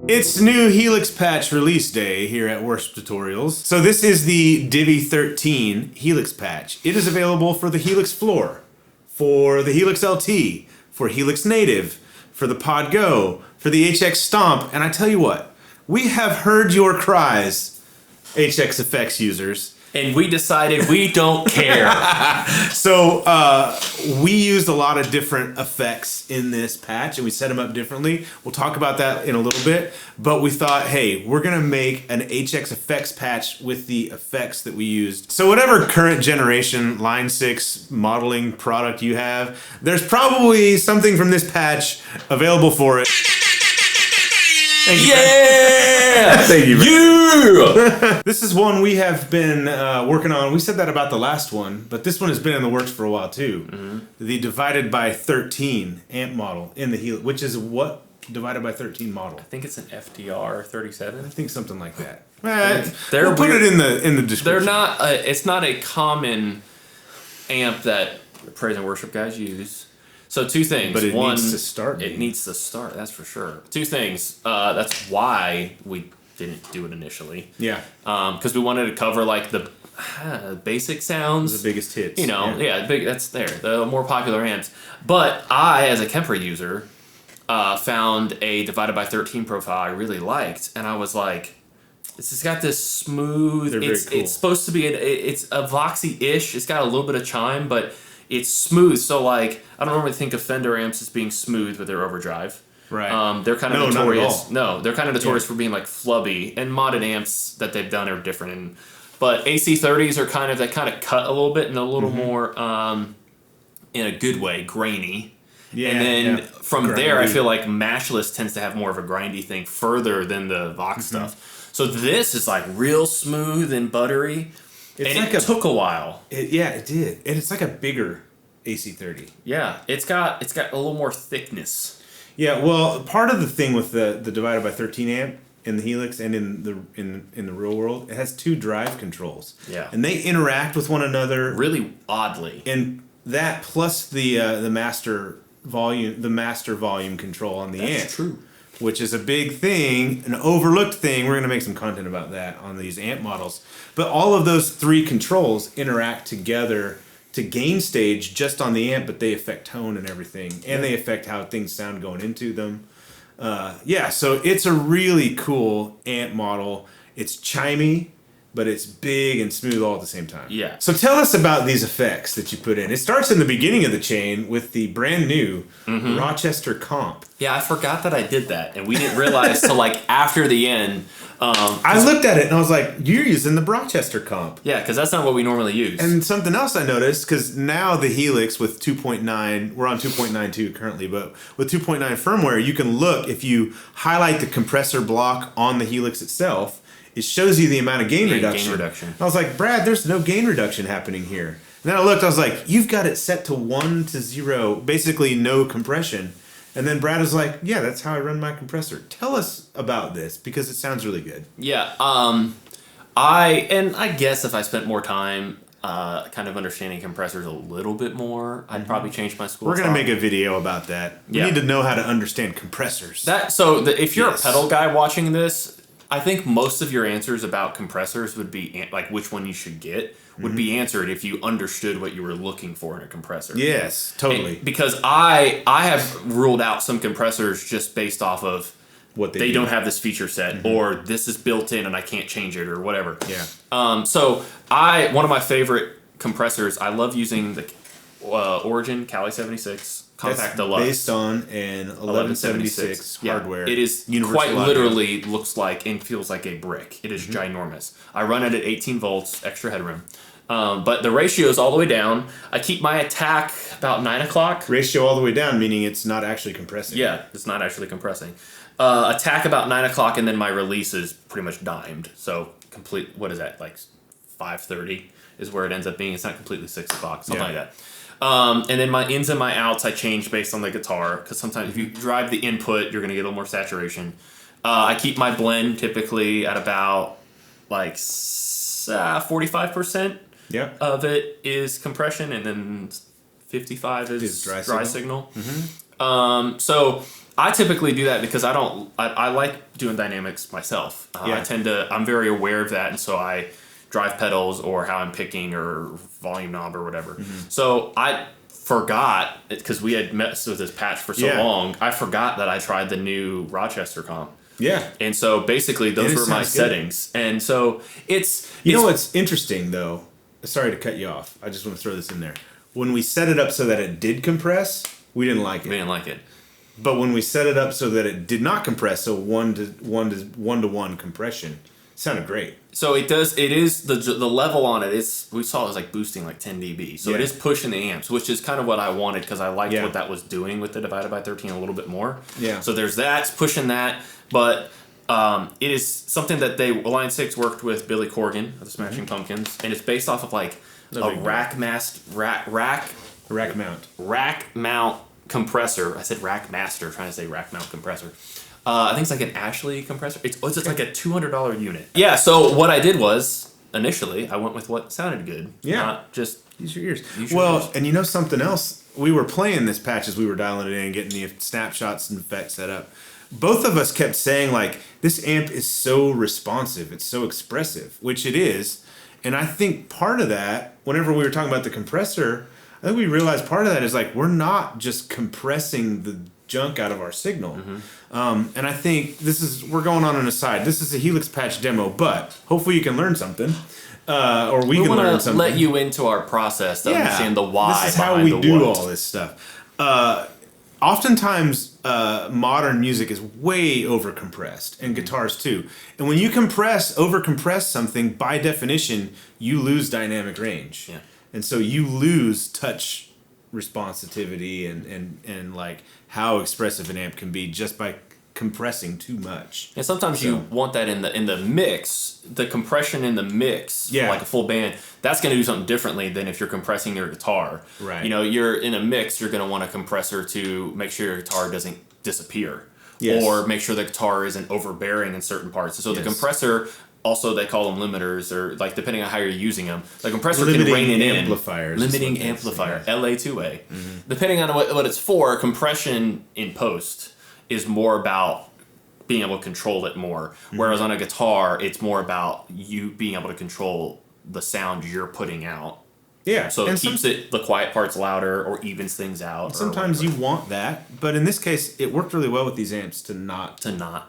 It's new Helix patch release day here at Worship Tutorials. So this is the Divi 13 Helix patch. It is available for the Helix Floor, for the Helix LT, for Helix Native, for the Pod Go, for the HX Stomp, and I tell you what, we have heard your cries, HX Effects users. And we decided we don't care. So we used a lot of different effects in this patch and we set them up differently. We'll talk about that in a little bit. But we thought, hey, we're going to make an HX Effects patch with the effects that we used. So whatever current generation Line 6 modeling product you have, there's probably something from this patch available for it. Yeah! Thank you. Yeah! This is one we have been working on. We said that about the last one, but this one has been in the works for a while too. Mm-hmm. The divided by 13 amp model in the Helix, which is what divided by 13 model? I think it's an FDR 37. I think something like that. We'll put it in the description. They're not. It's not a common amp that praise and worship guys use. So two things. But it One, needs to start. It needs to start. That's for sure. Two things. That's why we didn't do it initially. Yeah. Because we wanted to cover like the basic sounds. The biggest hits. You know, yeah, big. That's there. The more popular amps. But I, as a Kemper user, found a divided by 13 profile I really liked, and I was like, "This has got this smooth. They're very cool. It's supposed to be. It's a Voxy-ish. It's got a little bit of chime, but it's smooth. So like, I don't normally think of Fender amps as being smooth with their overdrive. Right. They're kind of notorious. Not at all. No, they're kind of notorious for being like flubby, and modded amps that they've done are different. But AC30s are kind of cut a little bit and a little more in a good way, grainy. Yeah. And then from there, I feel like Mashless tends to have more of a grindy thing further than the Vox stuff. So this is like real smooth and buttery. It took a while. It did. And it's like a bigger AC30. Yeah, it's got a little more thickness. Yeah, well, part of the thing with the divided by 13 amp in the Helix and in the real world, it has two drive controls. Yeah. And they interact with one another really oddly. And that plus the master volume control on the amp. That's true. Which is a big thing, an overlooked thing. We're going to make some content about that on these amp models. But all of those three controls interact together to gain stage just on the amp, but they affect tone and everything. And they affect how things sound going into them. So it's a really cool amp model. It's chimey, but it's big and smooth all at the same time. Yeah. So tell us about these effects that you put in. It starts in the beginning of the chain with the brand new Rochester comp. Yeah, I forgot that I did that, and we didn't realize till like after the end. I looked at it and I was like, "You're using the Rochester comp." Yeah, because that's not what we normally use. And something else I noticed, because now the Helix with 2.9, we're on 2.92 currently, but with 2.9 firmware, you can look, if you highlight the compressor block on the Helix itself, it shows you the amount of gain reduction. I was like, Brad, there's no gain reduction happening here. And then I looked, I was like, you've got it set to 1 to 0, basically no compression. And then Brad was like, yeah, that's how I run my compressor. Tell us about this, because it sounds really good. Yeah, I guess if I spent more time kind of understanding compressors a little bit more, I'd probably change my school. We're going to make a video about that. We need to know how to understand compressors. If you're a pedal guy watching this, I think most of your answers about compressors would be, like which one you should get, would be answered if you understood what you were looking for in a compressor. Yes, totally. Because I have ruled out some compressors just based off of what they don't have this feature set, or this is built in and I can't change it or whatever. Yeah. So one of my favorite compressors, I love using the Origin Cali 76. Compact Deluxe. Based on an 1176 hardware. It is quite literally looks like and feels like a brick. It is ginormous. I run it at 18 volts, extra headroom. But the ratio is all the way down. I keep my attack about 9 o'clock. Ratio all the way down, meaning it's not actually compressing. Yeah, it's not actually compressing. Attack about 9 o'clock, and then my release is pretty much dimed. So complete, what is that, like 5:30 is where it ends up being. It's not completely 6 o'clock, something like that. And then my ins and my outs I change based on the guitar, because sometimes if you drive the input, you're going to get a little more saturation. I keep my blend typically at about like 45% of it is compression, and then 55 is dry signal. So I typically do that because I like doing dynamics myself. I'm very aware of that, and so I drive pedals or how I'm picking or volume knob or whatever. So I forgot, because we had messed with this patch for so long, I forgot that I tried the new Rochester comp. Yeah. And so basically those were my settings. And so You know what's interesting though? Sorry to cut you off. I just want to throw this in there. When we set it up so that it did compress, we didn't like it. We didn't like it. But when we set it up so that it did not compress, so one to one compression, it sounded great. So it is the level on it is, we saw it was like boosting like 10 dB. So it is pushing the amps, which is kind of what I wanted, because I liked what that was doing with the divided by 13 a little bit more. Yeah. So there's that, it's pushing that, but it is something that Line 6 worked with Billy Corgan of the Smashing Pumpkins, and it's based off of like a rack mount compressor. I said rack master, trying to say rack mount compressor. I think it's like an Ashley compressor. It's just like a $200 unit. Yeah, so what I did was, initially, I went with what sounded good. Yeah. Not just use your ears. And you know something else? We were playing this patch as we were dialing it in and getting the snapshots and effects set up. Both of us kept saying, like, this amp is so responsive. It's so expressive, which it is. And I think part of that, whenever we were talking about the compressor, I think we realized part of that is, like, we're not just compressing the junk out of our signal. And I think we're going on an aside. This is a Helix patch demo, but hopefully you can learn something. Or we can learn something. Let you into our process to understand the why. This is how we do all this stuff. Oftentimes, modern music is way over-compressed, and guitars too. And when you over-compress something, by definition, you lose dynamic range. Yeah. And so you lose touch responsivity and like how expressive an amp can be just by compressing too much. And sometimes you want that in the mix, the compression in the mix, like a full band, that's going to do something differently than if you're compressing your guitar. Right. You know, you're in a mix, you're going to want a compressor to make sure your guitar doesn't disappear. Yes. Or make sure the guitar isn't overbearing in certain parts. So the compressor, also they call them limiters, or like depending on how you're using them, the compressor can rein it in. Limiting amplifier, LA2A. Depending on what it's for, compression in post is more about being able to control it more. Whereas on a guitar, it's more about you being able to control the sound you're putting out. Yeah. So it keeps the quiet parts louder or evens things out. Sometimes you want that, but in this case, it worked really well with these amps to not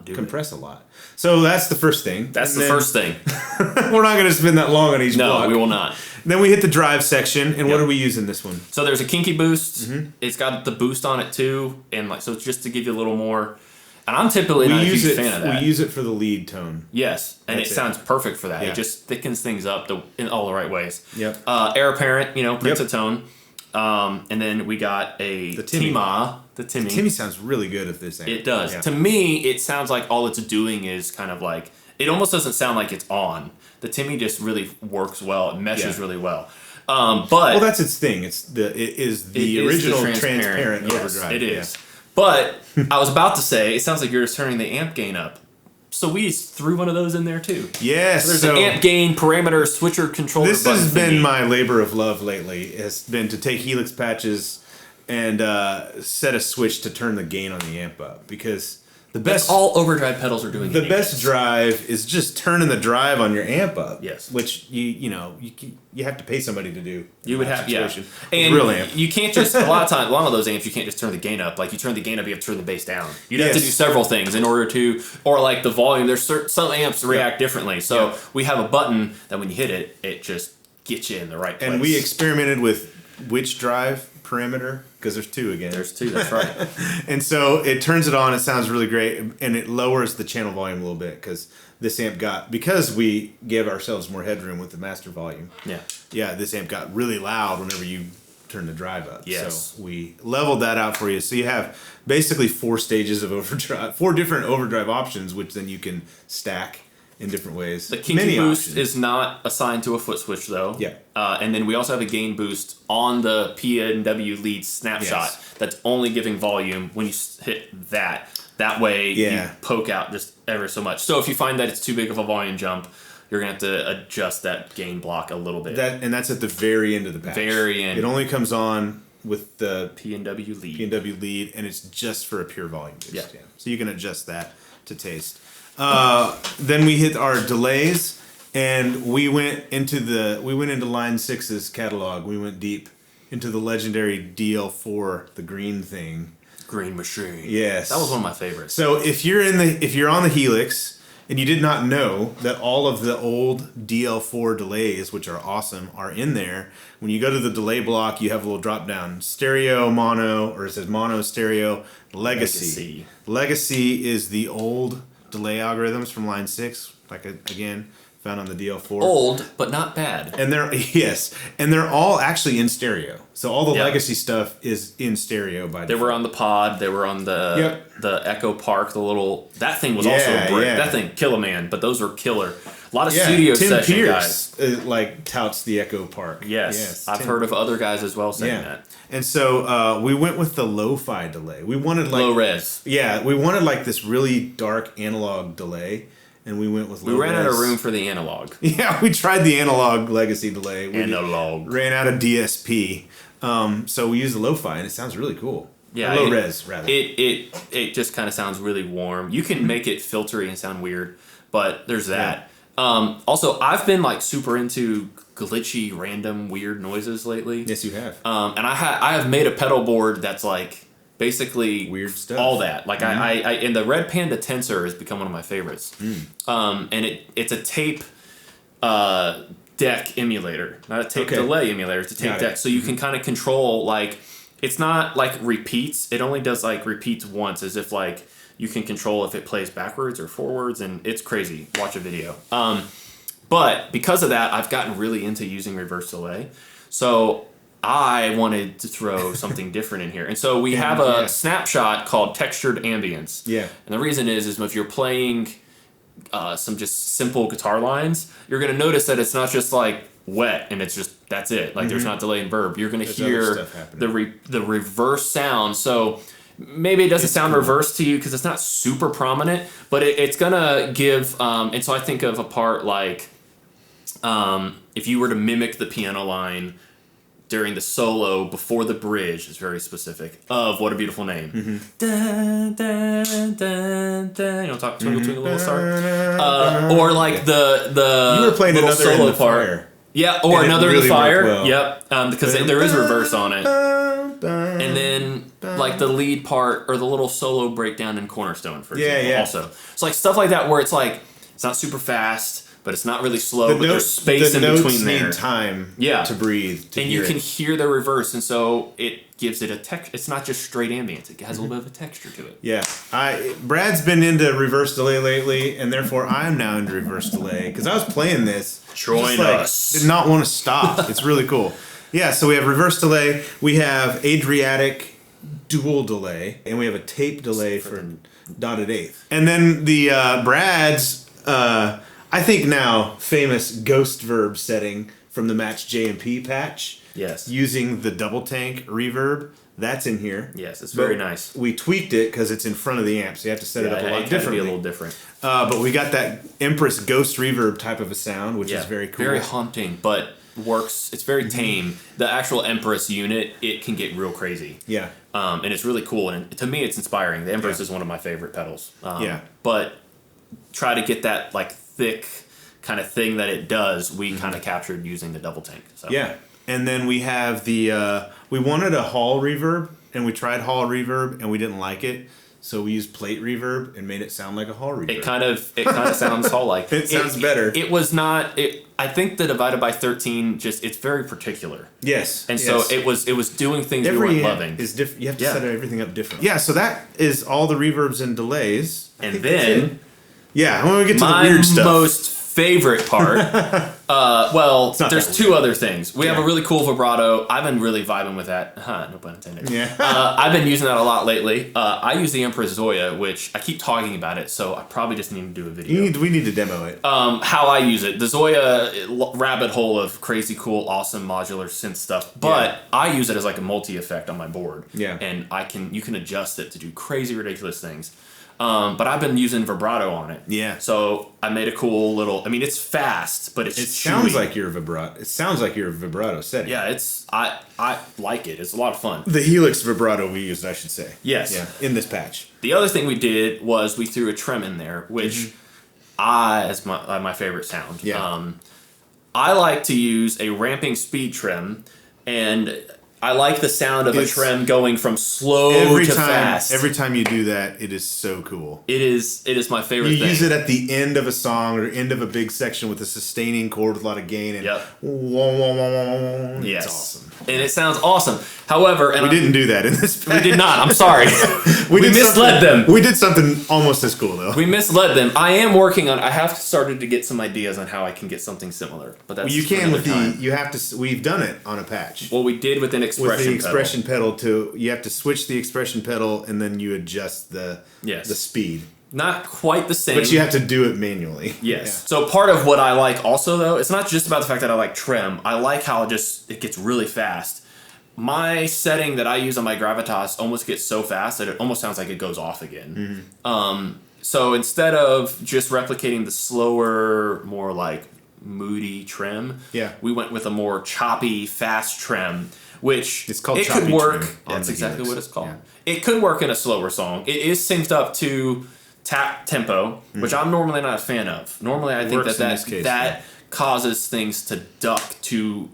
compress a lot. So that's the first thing. That's the first thing. We're not going to spend that long on each block. No, we will not. Then we hit the drive section, and what are we using this one? So there's a kinky boost. It's got the boost on it too, and like so it's just to give you a little more. And I'm typically not a huge fan of that. We use it for the lead tone. Yes, and it sounds perfect for that. Yeah. It just thickens things up in all the right ways. Yep. Air Apparent, Prince of Tone. And then we got the Timmy. The Timmy sounds really good with this amp. It does. Yeah. To me, it sounds like all it's doing is kind of like, it almost doesn't sound like it's on. The Timmy just really works well. It meshes really well. But that's its thing. It is the original transparent overdrive. It is. Yeah. But I was about to say, it sounds like you're just turning the amp gain up. So we threw one of those in there too. Yes. So there's an amp gain parameter switcher controller. This has been my labor of love lately. Has been to take Helix patches and set a switch to turn the gain on the amp up, because that's all overdrive pedals are doing. The best drive is just turning the drive on your amp up. Yes. Which you have to pay somebody to do. You would have, and real amp. You can't just a lot of those amps you can't just turn the gain up. Like you turn the gain up, you have to turn the bass down. You'd have to do several things in order to, or like the volume. There's some amps react differently. So we have a button that when you hit it, it just gets you in the right place. And we experimented with which drive parameter, because there's two again. There's two, that's right. And so it turns it on, it sounds really great, and it lowers the channel volume a little bit, because this amp because we give ourselves more headroom with the master volume. Yeah, this amp got really loud whenever you turn the drive up. Yes. So we leveled that out for you. So you have basically 4 stages of overdrive, 4 different overdrive options, which then you can stack in different ways. The kinky boost is not assigned to a foot switch though. Yeah. And then we also have a gain boost on the PNW lead snapshot that's only giving volume when you hit that. That way you poke out just ever so much. So if you find that it's too big of a volume jump, you're going to have to adjust that gain block a little bit. And that's at the very end of the patch. Very end. It only comes on with the P&W lead. P&W lead, and it's just for a pure volume boost. Yeah. So you can adjust that to taste. Then we hit our delays, and we went into Line 6's catalog. We went deep into the legendary DL4, the green thing. Green Machine. Yes. That was one of my favorites. So if you're on the Helix and you did not know that all of the old DL4 delays, which are awesome, are in there, when you go to the delay block, you have a little drop down: stereo, mono, or it says mono, stereo, legacy. Legacy is the old delay algorithms from Line 6, again, found on the DL4. Old, but not bad. And they're all actually in stereo. So all the legacy stuff is in stereo by default. They were on the Pod. They were on the Echo Park. That thing was also a brick. Yeah. That thing, kill a man. But those were killer. A lot of studio Tim session Pierce, guys. Touts the Echo Park. Yes, I've heard of other guys as well saying that. And so we went with the lo-fi delay. We wanted low res. Yeah, we wanted this really dark analog delay. And we went with low We ran res. out of room for the analog. Yeah, we tried the analog legacy delay. We ran out of DSP. So we used the lo-fi, and it sounds really cool. Yeah, low res, rather. It just kind of sounds really warm. You can make it filtery and sound weird, but there's that. Also, I've been super into glitchy, random, weird noises lately. Yes, you have. And I have made a pedal board that's basically weird stuff. All that. I and the Red Panda Tensor has become one of my favorites. And it's a tape deck emulator, not a tape delay emulator. It's a tape deck, so you can kind of control it's not repeats. It only does repeats once, as if you can control if it plays backwards or forwards, and it's crazy. Watch a video. But because of that, I've gotten really into using reverse delay. So I wanted to throw something different in here. And so we have a snapshot called Textured Ambience. Yeah. And the reason is if you're playing some just simple guitar lines, you're going to notice that it's not just wet and it's just, that's it. There's not delay in verb. You're going to hear the reverse sound. So maybe it doesn't sound reverse to you because it's not super prominent, but it's going to give, and so I think of a part if you were to mimic the piano line during the solo before the bridge, is very specific, of What a Beautiful Name. Dun, dun, dun, dun. You know, talk Twinkle Twinkle Little Star. Or the you were playing little another solo in the part. Fire. Yeah, or and Another really in the Fire. Well. Yep, because there is reverse on it. And then the lead part or the little solo breakdown in Cornerstone, for example. Also, so stuff like that where it's it's not super fast, but it's not really slow, but there's space in between there. Need time to breathe. And you can hear the reverse, and so it gives it a texture. It's not just straight ambience; it has a little bit of a texture to it. Yeah, Brad's been into reverse delay lately, and therefore I'm now into reverse delay because I was playing this. Join us. Did not want to stop. It's really cool. Yeah, so we have reverse delay. We have Adriatic dual delay, and we have a tape delay for dotted eighth. And then the Brad's. I think now famous ghost verb setting from the Match J&P patch. Yes. Using the double tank reverb. That's in here. Yes, it's very nice. We tweaked it because it's in front of the amp, so you have to set it up a lot differently. Be a little different. But we got that Empress ghost reverb type of a sound, which is very cool. Very haunting, but works. It's very tame. The actual Empress unit, it can get real crazy. Yeah. And it's really cool, and to me, it's inspiring. The Empress is one of my favorite pedals. But try to get that thick kind of thing that it does, we kind of captured using the double tank. So. Yeah. And then we have we wanted a hall reverb, and we tried hall reverb, and we didn't like it. So we used plate reverb and made it sound like a hall reverb. It kind of sounds hall-like. It sounds better. It was not, I think the divided by 13, it's very particular. Yes. And so it was doing things we weren't loving. Is different. You have to set everything up different. Yeah, so that is all the reverbs and delays. And then... Yeah, when we get to the weird stuff. My most favorite part. There's two other things. We have a really cool vibrato. I've been really vibing with that. No pun intended. Yeah. I've been using that a lot lately. I use the Empress Zoya, which I keep talking about it, so I probably just need to do a video. We need to demo it. How I use it. The Zoya rabbit hole of crazy, cool, awesome modular synth stuff. But I use it as a multi-effect on my board. Yeah. And you can adjust it to do crazy, ridiculous things. But I've been using vibrato on it. Yeah. So I made a cool little... I mean, it's fast, but it's sounds chewy. like your vibrato. It sounds like your vibrato setting. Yeah, I like it. It's a lot of fun. The Helix vibrato we used, I should say. Yes. Yeah, in this patch. The other thing we did was we threw a trem in there, which is my favorite sound. Yeah. I like to use a ramping speed trem, and I like the sound of a trem going from slow to fast. Every time you do that, it is so cool. It is my favorite You thing. use it at the end of a song or end of a big section with a sustaining chord with a lot of gain. And Yep. wah, wah, wah, wah, wah. Yes. It's awesome. And it sounds awesome. However, We didn't do that in this patch. We did not. I'm sorry. we did misled them. We did something almost as cool, though. We misled them. I am working on. I have started to get some ideas on how I can get something similar. But that's You can with time. you have to. We've done it on a patch. What we did with an expression With the pedal. expression pedal to you have to switch the expression pedal and then you adjust the speed. Not quite the same. But you have to do it manually. Yes. Yeah. So part of what I like also though, it's not just about the fact that I like trem. I like how it gets really fast. My setting that I use on my Gravitas almost gets so fast that it almost sounds like it goes off again. So instead of just replicating the slower, more like moody trem, we went with a more choppy, fast trem, which it's called it choppy could work. Trem That's exactly Helix. what it's called. Yeah. It could work in a slower song. It is synced up to tap tempo, which I'm normally not a fan of. Normally, I think that causes things to duck to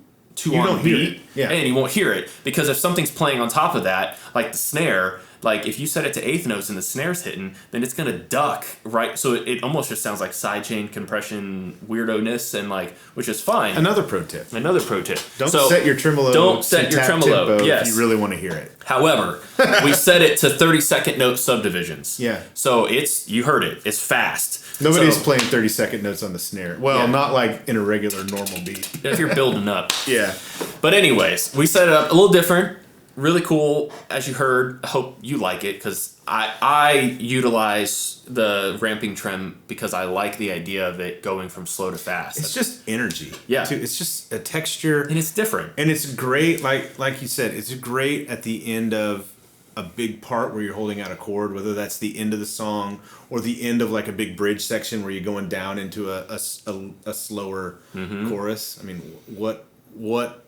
on beat, and you won't hear it because if something's playing on top of that, like the snare, like if you set it to eighth notes and the snare's hitting, then it's gonna duck, right? So it almost just sounds like sidechain compression weirdo-ness, and like, which is fine. Another pro tip. Don't set your tremolo. Don't set your tremolo. Tempo yes. if you really want to hear it. However, we set it to 30-second note subdivisions. Yeah. So you heard it. It's fast. Nobody's playing 30-second notes on the snare. Well, not like in a regular normal beat. If you're building up. Yeah. But anyways, we set it up a little different. Really cool, as you heard. I hope you like it because I utilize the ramping trem because I like the idea of it going from slow to fast. It's just energy. Yeah. Too. It's just a texture. And it's different. And it's great, like you said, it's great at the end of a big part where you're holding out a chord, whether that's the end of the song or the end of like a big bridge section where you're going down into a slower chorus. I mean, what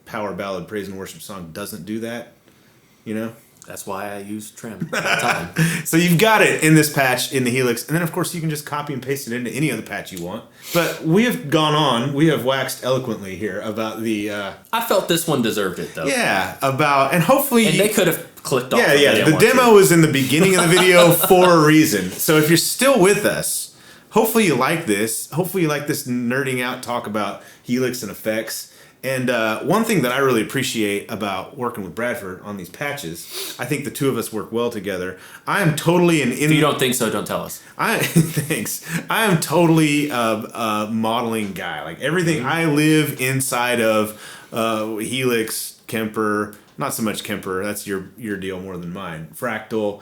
power ballad, praise and worship song doesn't do that? You know? That's why I use trim all the time. So you've got it in this patch in the Helix, and then of course you can just copy and paste it into any other patch you want. But we have we have waxed eloquently here about the... I felt this one deserved it though. Yeah, and hopefully... And they could have clicked off. Yeah, the demo was in the beginning of the video for a reason. So if you're still with us, hopefully you like this. Hopefully you like this nerding out talk about Helix and effects. And one thing that I really appreciate about working with Bradford on these patches, I think the two of us work well together. I am totally If you don't think so, don't tell us. Thanks. I am totally a modeling guy. Like everything, I live inside of Helix, Kemper. Not so much Kemper. That's your deal more than mine. Fractal,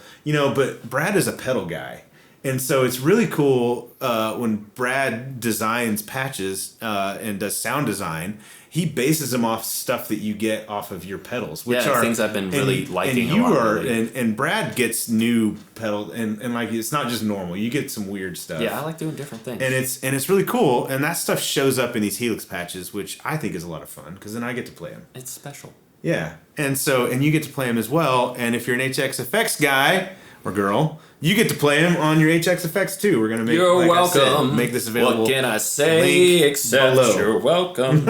But Brad is a pedal guy. And so it's really cool when Brad designs patches and does sound design. He bases them off stuff that you get off of your pedals, which are things I've been really liking. And Brad gets new pedal, and like it's not just normal. You get some weird stuff. Yeah, I like doing different things, and it's really cool. And that stuff shows up in these Helix patches, which I think is a lot of fun because then I get to play them. It's special. Yeah, and you get to play them as well. And if you're an HX Effects guy or girl, you get to play them on your HX Effects too. We're gonna make. You're welcome. Make this available. What can I say except below. You're welcome.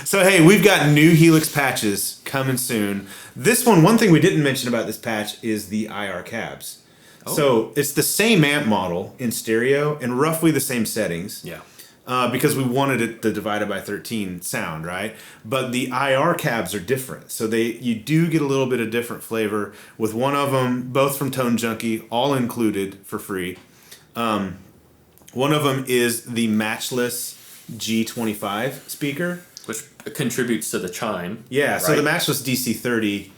So hey, we've got new Helix patches coming soon. One thing we didn't mention about this patch is the IR cabs. Oh. So it's the same amp model in stereo and roughly the same settings. Yeah. Because we wanted it the divided by 13 sound, right? But the IR cabs are different. So you do get a little bit of different flavor with one of them, both from Tone Junkie, all included for free. One of them is the matchless G25 speaker. Which contributes to the chime. Yeah, so right? the matchless DC30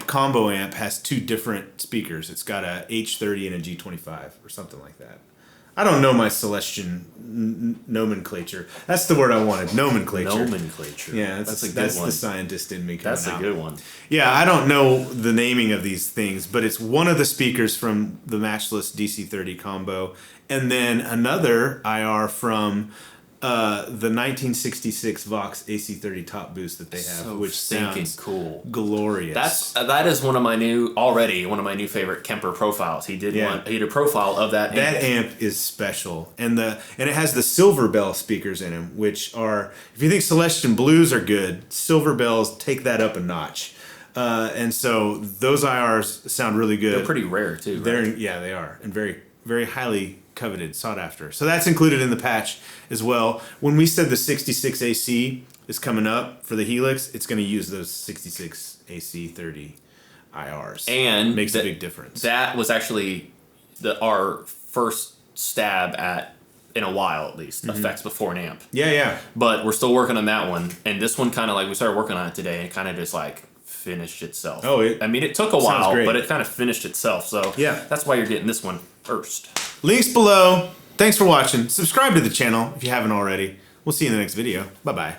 combo amp has two different speakers. It's got a H30 and a G25 or something like that. I don't know my Celestian nomenclature. That's the word I wanted. Nomenclature. Nomenclature. Yeah, that's a good that's one. the scientist in me coming That's a out. good one. Yeah, I don't know the naming of these things, but it's one of the speakers from the matchless DC30 combo, and then another IR from the 1966 Vox AC30 top boost that they have, So which stinking sounds cool. glorious. That is one of my new favorite Kemper profiles. He did a profile of that. That amp is special, and it has the Silver Bell speakers in them, which are, if you think Celestion Blues are good, Silver Bells take that up a notch. And so those IRs sound really good. They're pretty rare too. Right? They are, and very, very highly coveted, sought after. So that's included in the patch as well. When we said the 66 AC is coming up for the Helix, it's going to use those 66 AC 30 IRs. And makes a big difference. That was actually our first stab at, in a while at least, effects before an amp. Yeah. But we're still working on that one. And this one kind of like, we started working on it today and it kind of just like finished itself. It took a while, but it kind of finished itself. So yeah, that's why you're getting this one first. Links below. Thanks for watching. Subscribe to the channel if you haven't already. We'll see you in the next video. Bye-bye.